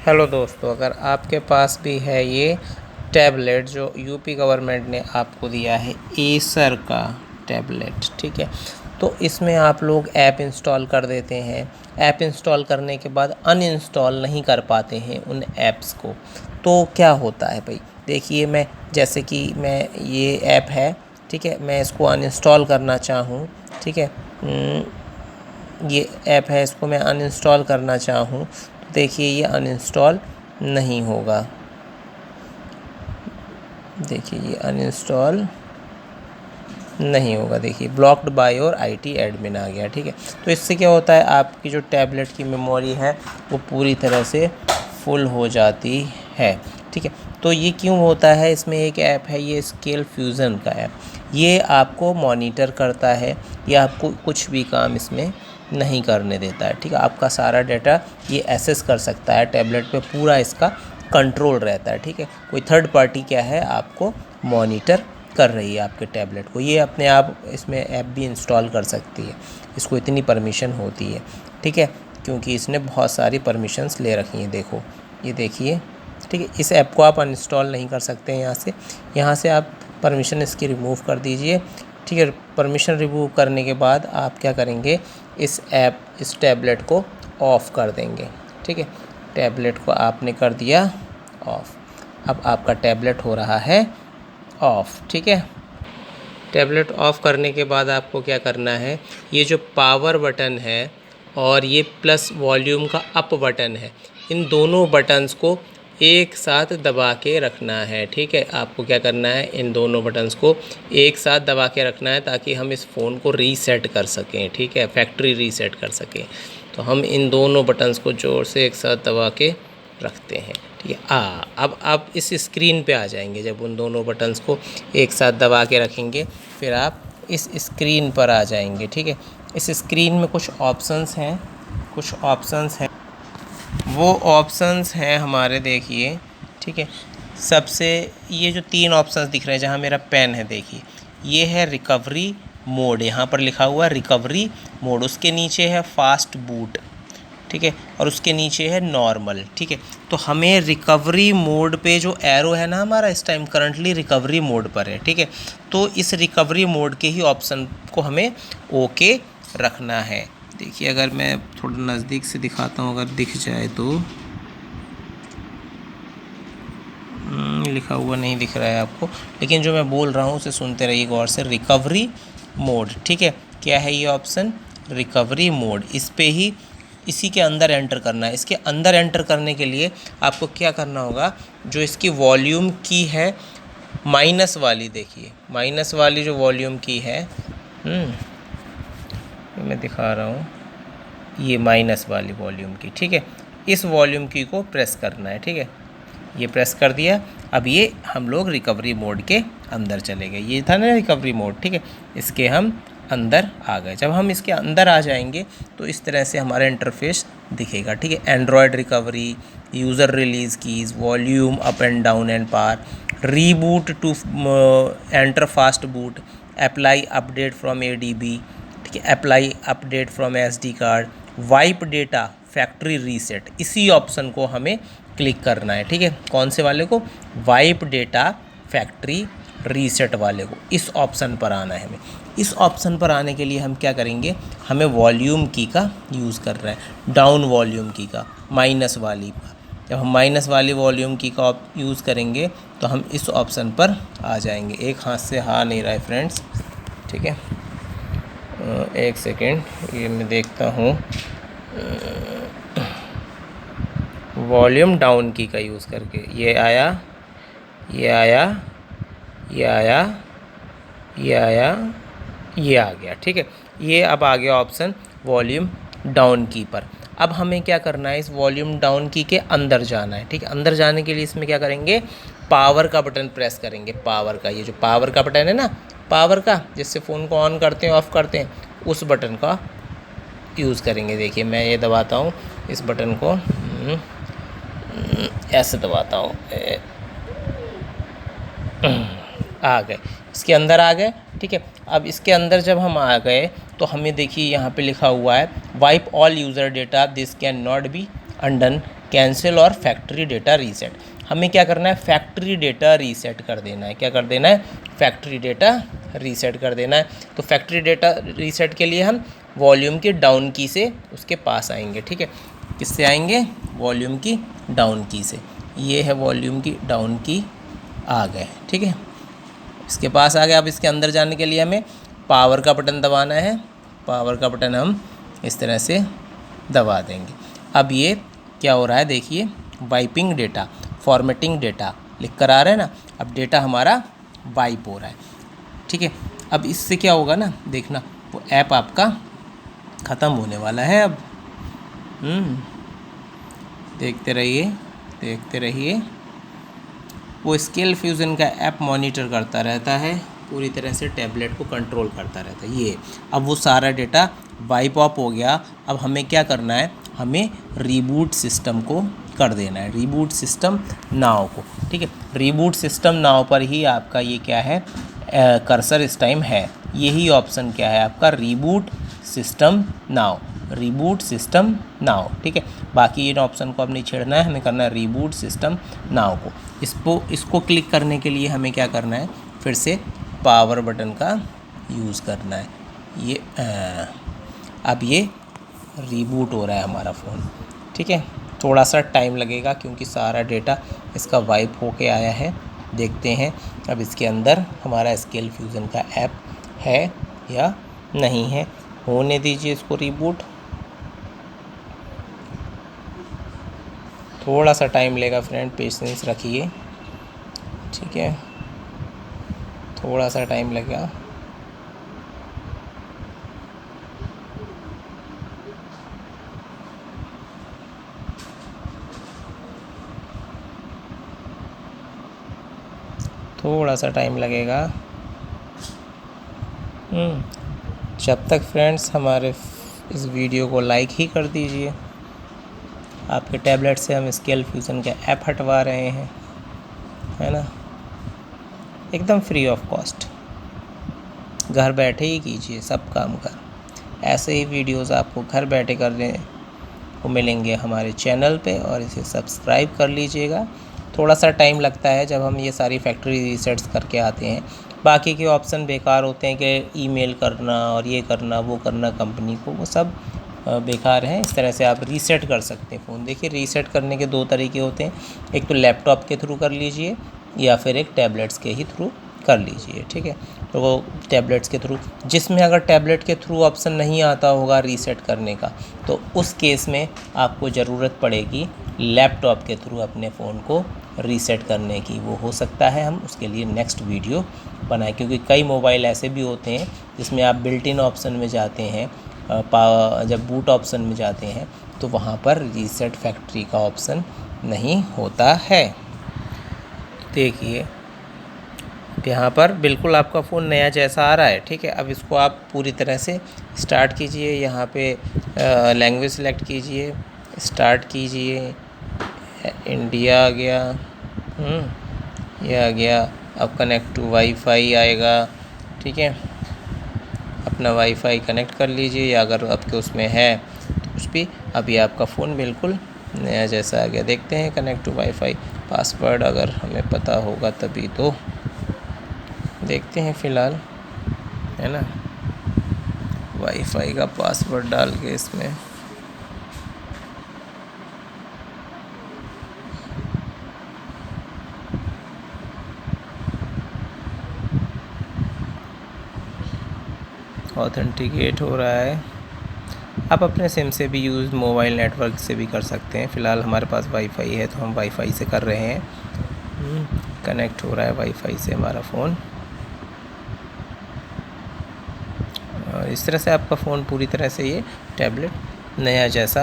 Hello दोस्तों, अगर आपके पास भी है ये टैबलेट जो यूपी गवर्नमेंट ने आपको दिया है, एसर का टैबलेट, ठीक है। तो इसमें आप लोग ऐप इंस्टॉल कर देते हैं। ऐप इंस्टॉल करने के बाद अनइंस्टॉल नहीं कर पाते हैं उन ऐप्स को। तो क्या होता है भाई, देखिए मैं जैसे कि मैं ये ऐप है, ठीक है, मैं इसको अनइंस्टॉल करना चाहूँ, ठीक है। ये ऐप है, इसको मैं अनइंस्टॉल करना चाहूँ तो देखिए ये अनइंस्टॉल नहीं होगा। देखिए ये अनइंस्टॉल नहीं होगा। देखिए ब्लॉक्ड बाय और आईटी एडमिन आ गया, ठीक है। तो इससे क्या होता है, आपकी जो टैबलेट की मेमोरी है वो पूरी तरह से फुल हो जाती है, ठीक है। तो ये क्यों होता है, इसमें एक ऐप है ये स्केल फ्यूज़न का ऐप, ये आपको मॉनिटर करता है, ये आपको कुछ भी काम इसमें नहीं करने देता है, ठीक है। आपका सारा डाटा ये एसेस कर सकता है, टैबलेट पे पूरा इसका कंट्रोल रहता है, ठीक है। कोई थर्ड पार्टी क्या है आपको मॉनिटर कर रही है आपके टैबलेट को। ये अपने आप इसमें ऐप भी इंस्टॉल कर सकती है, इसको इतनी परमिशन होती है, ठीक है, क्योंकि इसने बहुत सारी परमिशंस ले रखी हैं। देखो ये देखिए, ठीक है। इस ऐप को आप अनइंस्टॉल नहीं कर सकते हैं यहाँ से आप परमिशन इसकी रिमूव कर दीजिए, ठीक है। परमिशन रिमूव करने के बाद आप क्या करेंगे, इस टैबलेट को ऑफ़ कर देंगे, ठीक है। टैबलेट को आपने कर दिया ऑफ़, अब आपका टैबलेट हो रहा है ऑफ़, ठीक है। टैबलेट ऑफ़ करने के बाद आपको क्या करना है, ये जो पावर बटन है और ये प्लस वॉल्यूम का अप बटन है, इन दोनों बटन्स को एक साथ दबा के रखना है, ठीक है। आपको क्या करना है, इन दोनों बटन्स को एक साथ दबा के रखना है ताकि हम इस फ़ोन को रीसेट कर सकें, ठीक है, फैक्ट्री रीसेट कर सकें। तो हम इन दोनों बटन्स को ज़ोर से एक साथ दबा के रखते हैं, ठीक है। अब आप इस स्क्रीन पे आ जाएंगे, जब उन दोनों बटन्स को एक साथ दबा के रखेंगे फिर आप इस स्क्रीन पर आ जाएंगे, ठीक है। इस स्क्रीन में कुछ ऑप्शंस हैं, वो ऑप्शंस हैं हमारे, देखिए, ठीक है। सबसे ये जो 3 ऑप्शंस दिख रहे हैं जहाँ मेरा पेन है, देखिए ये है रिकवरी मोड, यहाँ पर लिखा हुआ है रिकवरी मोड, उसके नीचे है फास्ट बूट, ठीक है, और उसके नीचे है नॉर्मल, ठीक है। तो हमें रिकवरी मोड पे जो एरो है ना हमारा, इस टाइम करंटली रिकवरी मोड पर है, ठीक है। तो इस रिकवरी मोड के ही ऑप्शन को हमें ओके रखना है। देखिए अगर मैं थोड़ा नज़दीक से दिखाता हूँ, अगर दिख जाए तो लिखा हुआ नहीं दिख रहा है आपको, लेकिन जो मैं बोल रहा हूँ उसे सुनते रहिए गौर से। रिकवरी मोड, ठीक है, क्या है ये ऑप्शन, रिकवरी मोड, इस पे ही इसी के अंदर एंटर करना है। इसके अंदर एंटर करने के लिए आपको क्या करना होगा, जो इसकी वॉल्यूम की है माइनस वाली, देखिए माइनस वाली जो वॉल्यूम की है, मैं दिखा रहा हूँ, ये माइनस वाली वॉल्यूम की, ठीक है, इस वॉल्यूम की को प्रेस करना है, ठीक है। ये प्रेस कर दिया, अब ये हम लोग रिकवरी मोड के अंदर चले गए। ये था ना रिकवरी मोड, ठीक है, इसके हम अंदर आ गए। जब हम इसके अंदर आ जाएंगे तो इस तरह से हमारा इंटरफेस दिखेगा, ठीक है। Android recovery, user release keys, volume up and down and power, reboot to enter fast boot, apply update from ADB, ठीक है, apply update from SD card, wipe data, factory reset, इसी ऑप्शन को हमें click करना है, ठीक है। कौन से वाले को, वाइप डेटा फैक्ट्री रीसेट वाले को, इस ऑप्शन पर आना है हमें। इस ऑप्शन पर आने के लिए हम क्या करेंगे, हमें वॉल्यूम की का यूज़ कर रहा है, डाउन वॉल्यूम की का, माइनस वाली। जब हम माइनस वाली वॉल्यूम की का यूज़ करेंगे तो हम इस ऑप्शन पर आ जाएंगे। एक हाथ से हाँ नहीं रहा है फ्रेंड्स, ठीक है, एक सेकेंड, ये मैं देखता हूँ, वॉल्यूम डाउन की का यूज़ करके, ये आया, ये आया, ये आया, ये आया, ये आ गया, ठीक है। ये अब आ गया ऑप्शन वॉल्यूम डाउन की पर। अब हमें क्या करना है, इस वॉल्यूम डाउन की के अंदर जाना है, ठीक है। अंदर जाने के लिए इसमें क्या करेंगे, पावर का बटन प्रेस करेंगे, पावर का, ये जो पावर का बटन है ना, पावर का, जिससे फ़ोन को ऑन करते हैं ऑफ़ करते हैं, उस बटन का यूज़ करेंगे। देखिए मैं ये दबाता हूँ इस बटन को, ऐसे दबाता हूँ, आ गए, इसके अंदर आ गए, ठीक है। अब इसके अंदर जब हम आ गए तो हमें देखिए यहाँ पे लिखा हुआ है wipe all user data, this can not be undone cancel और फैक्ट्री डेटा रीसेट। हमें क्या करना है, फैक्ट्री डेटा रीसेट कर देना है। क्या कर देना है, फैक्ट्री डेटा रीसेट कर देना है। तो फैक्ट्री डेटा रीसेट के लिए हम वॉल्यूम की डाउन की से उसके पास आएंगे, ठीक है। किससे आएंगे, वॉल्यूम की डाउन की से। ये है वॉल्यूम की डाउन की, आ गए, ठीक है, इसके पास आ गए। अब इसके अंदर जाने के लिए हमें पावर का बटन दबाना है। पावर का बटन हम इस तरह से दबा देंगे। अब ये क्या हो रहा है देखिए, वाइपिंग डेटा, फॉर्मेटिंग डेटा लिख कर आ रहा है ना। अब डेटा हमारा वाइप हो रहा है, ठीक है। अब इससे क्या होगा ना, देखना वो ऐप आपका ख़त्म होने वाला है अब। देखते रहिए, देखते रहिए। वो स्केल फ्यूज़न का ऐप मॉनिटर करता रहता है, पूरी तरह से टैबलेट को कंट्रोल करता रहता है। ये अब वो सारा डेटा वाइप ऑफ हो गया। अब हमें क्या करना है, हमें रीबूट सिस्टम को कर देना है, रीबूट सिस्टम नाउ को, ठीक है। रीबूट सिस्टम नाउ पर ही आपका ये क्या है, कर्सर इस टाइम है। यही ऑप्शन क्या है आपका, reboot system now, reboot system now, ठीक है। बाकी इन ऑप्शन को अब नहीं छेड़ना है, हमें करना है रीबूट सिस्टम नाउ को। इसको क्लिक करने के लिए हमें क्या करना है, फिर से पावर बटन का यूज़ करना है। ये अब ये रीबूट हो रहा है हमारा फ़ोन, ठीक है। थोड़ा सा टाइम लगेगा क्योंकि सारा डेटा इसका वाइप होके आया है। देखते हैं अब इसके अंदर हमारा स्केल फ्यूज़न का ऐप है या नहीं है। होने दीजिए इसको रीबूट, थोड़ा सा टाइम लेगा फ्रेंड, पेशेंस रखिए, ठीक है, थोड़ा सा टाइम लगेगा। थोड़ा सा टाइम लगेगा। जब तक फ्रेंड्स हमारे इस वीडियो को लाइक ही कर दीजिए। आपके टैबलेट से हम स्केल फ्यूज़न का ऐप हटवा रहे हैं, है ना, एकदम फ्री ऑफ कॉस्ट। घर बैठे ही कीजिए सब काम कर। ऐसे ही वीडियोस आपको घर बैठे करने को मिलेंगे हमारे चैनल पे, और इसे सब्सक्राइब कर लीजिएगा। थोड़ा सा टाइम लगता है जब हम ये सारी फैक्ट्री रीसेट्स करके आते हैं। बाकी के ऑप्शन बेकार होते हैं कि ईमेल करना और ये करना वो करना कंपनी को, वो सब बेकार हैं। इस तरह से आप रीसेट कर सकते हैं फ़ोन। देखिए रीसेट करने के दो तरीके होते हैं, एक तो लैपटॉप के थ्रू कर लीजिए या फिर एक टैबलेट्स के ही थ्रू कर लीजिए, ठीक है। तो वो टैबलेट्स के थ्रू, जिसमें अगर टैबलेट के थ्रू ऑप्शन नहीं आता होगा रीसेट करने का, तो उस केस में आपको ज़रूरत पड़ेगी लैपटॉप के थ्रू अपने फ़ोन को रीसेट करने की। वो हो सकता है हम उसके लिए नेक्स्ट वीडियो बनाएं, क्योंकि कई मोबाइल ऐसे भी होते हैं जिसमें आप बिल्ट इन ऑप्शन में जाते हैं, जब बूट ऑप्शन में जाते हैं तो वहाँ पर रीसेट फैक्ट्री का ऑप्शन नहीं होता है। देखिए यहाँ पर बिल्कुल आपका फ़ोन नया जैसा आ रहा है, ठीक है। अब इसको आप पूरी तरह से स्टार्ट कीजिए, यहाँ पे लैंग्वेज सेलेक्ट कीजिए, स्टार्ट कीजिए, इंडिया आ गया, ये आ गया। अब कनेक्ट टू वाईफाई आएगा, ठीक है। अपना वाईफाई कनेक्ट कर लीजिए, या अगर आपके उसमें है तो कुछ भी। अभी आपका फ़ोन बिल्कुल नया जैसा आ गया। देखते हैं कनेक्ट टू वाईफाई, पासवर्ड अगर हमें पता होगा तभी तो देखते हैं फ़िलहाल, है ना। वाईफाई का पासवर्ड डाल के इसमें ऑथेंटिकेट हो रहा है। आप अपने सिम से भी यूज़ मोबाइल नेटवर्क से भी कर सकते हैं। फ़िलहाल हमारे पास वाईफाई है तो हम वाईफाई से कर रहे हैं। कनेक्ट हो रहा है वाईफाई से हमारा फ़ोन। और इस तरह से आपका फ़ोन पूरी तरह से ये टैबलेट नया जैसा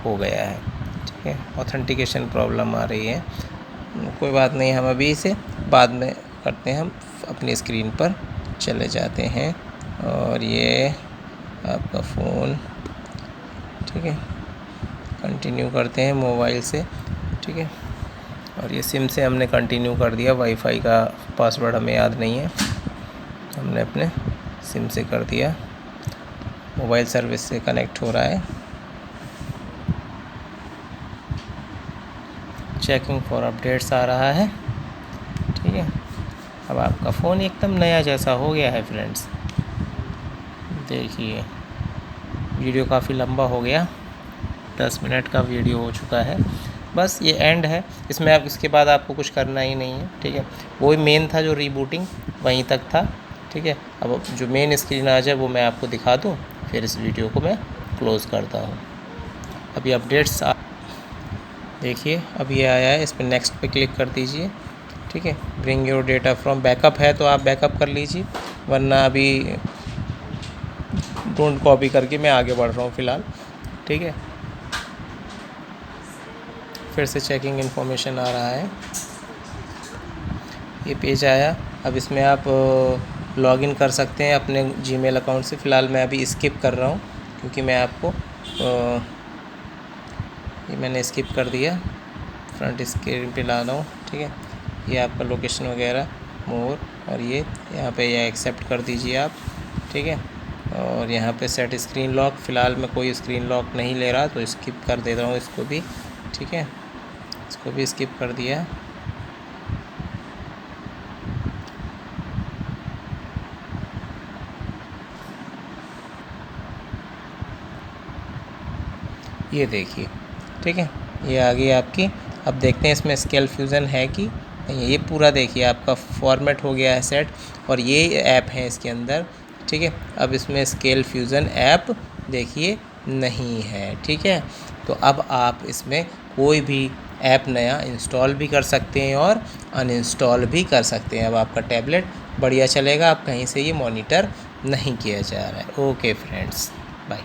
हो गया है, ठीक है। ऑथेंटिकेशन प्रॉब्लम आ रही है, कोई बात नहीं, हम अभी इसे बाद में करते हैं। हम अपनी स्क्रीन पर चले जाते हैं और ये आपका फ़ोन, ठीक है, कंटिन्यू करते हैं मोबाइल से, ठीक है। और ये सिम से हमने कंटिन्यू कर दिया। वाईफाई का पासवर्ड हमें याद नहीं है, हमने अपने सिम से कर दिया। मोबाइल सर्विस से कनेक्ट हो रहा है। चेकिंग फॉर अपडेट्स आ रहा है। ठीक है, अब आपका फ़ोन एकदम नया जैसा हो गया है फ्रेंड्स। देखिए वीडियो काफ़ी लंबा हो गया, 10 मिनट का वीडियो हो चुका है। बस ये एंड है, इसमें अब इसके बाद आपको कुछ करना ही नहीं है। ठीक है, वही मेन था जो रीबूटिंग, वहीं तक था। ठीक है, अब जो मेन स्क्रीन आ जाए वो मैं आपको दिखा दूँ, फिर इस वीडियो को मैं क्लोज़ करता हूँ। अभी अपडेट्स देखिए, अब ये आया है, इस पर नेक्स्ट पे क्लिक कर दीजिए। ठीक है, bring your data from backup है तो आप बैकअप कर लीजिए, वरना अभी डोंट कॉपी करके मैं आगे बढ़ रहा हूँ फ़िलहाल। ठीक है, फिर से चेकिंग इन्फॉर्मेशन आ रहा है, ये पेज आया। अब इसमें आप लॉगिन कर सकते हैं अपने जीमेल अकाउंट से। फ़िलहाल मैं अभी स्किप कर रहा हूँ क्योंकि मैं आपको ये मैंने स्किप कर दिया, फ्रंट स्क्रीन पे ला रहा हूँ। ठीक है, ये आपका लोकेशन वगैरह मोर, और ये यहाँ पे ये एक्सेप्ट कर दीजिए आप। ठीक है, और यहाँ पे सेट स्क्रीन लॉक, फ़िलहाल मैं कोई स्क्रीन लॉक नहीं ले रहा तो स्किप कर दे रहा हूँ इसको भी। ठीक है, इसको भी स्किप कर दिया। ये देखिए, ठीक है, ये आ गई आपकी। अब देखते हैं इसमें स्केल फ्यूज़न है कि नहीं है। ये पूरा देखिए आपका फॉर्मेट हो गया है सेट, और ये ऐप है इसके अंदर। ठीक है, अब इसमें स्केल फ्यूज़न ऐप देखिए नहीं है। ठीक है, तो अब आप इसमें कोई भी ऐप नया इंस्टॉल भी कर सकते हैं और अनइंस्टॉल भी कर सकते हैं। अब आपका टैबलेट बढ़िया चलेगा, आप कहीं से ये मॉनिटर नहीं किया जा रहा है। Okay friends, bye.